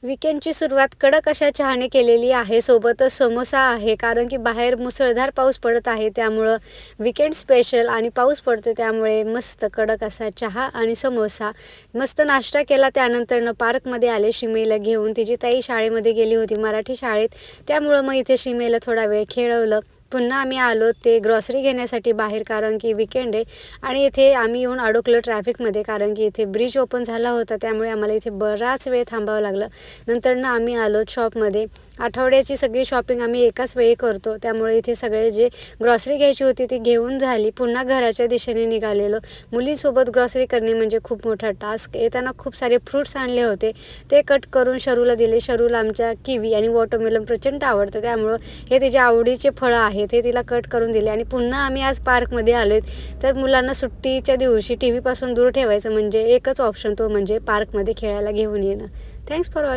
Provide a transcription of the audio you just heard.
वीकेंडची सुरुवात कडक अशा चहाने केलेली आहे. सोबतच समोसा आहे, कारण की बाहेर मुसळधार पाऊस पडत आहे. त्यामुळं वीकेंड स्पेशल आणि पाऊस पडतो त्यामुळे मस्त कडक असा चहा आणि समोसा. मस्त नाश्ता केला. त्यानंतरनं पार्कमध्ये आले शिमेला घेऊन. तिची ताई शाळेमध्ये गेली होती मराठी शाळेत, त्यामुळं मग इथे शिमेला थोडा वेळ खेळवलं. पुन्हा आम्ही आलो ते ग्रॉसरी घेण्यासाठी बाहेर, कारण की वीकेंड आहे. आणि इथे आम्ही येऊन अडकलो ट्रॅफिकमध्ये, कारण की इथे ब्रिज ओपन झाला होता, त्यामुळे आम्हाला इथे बराच वेळ थांबावं लागलं. नंतरनं आम्ही आलो शॉपमध्ये. आठवड्याची सगळी शॉपिंग आम्ही एकाच वेळी करतो, त्यामुळे इथे सगळे जे ग्रॉसरी घ्यायची होती ती घेऊन झाली. पुन्हा घराच्या दिशेने निघालेलो. मुलींसोबत ग्रॉसरी करणे म्हणजे खूप मोठा टास्क. येताना खूप सारे फ्रूट्स आणले होते, ते कट करून शरूला दिले. शरूला आमच्या किवी आणि वॉटरमेलन प्रचंड आवडतं, त्यामुळं हे तिच्या आवडीचे फळं आहेत, हे तिला कट करून दिले. आणि पुन्हा आम्ही आज पार्कमध्ये आलो आहेत. तर मुलांना सुट्टीच्या दिवशी टी व्हीपासून दूर ठेवायचं म्हणजे एकच ऑप्शन, तो म्हणजे पार्कमध्ये खेळायला घेऊन येणं. Thanks for watching.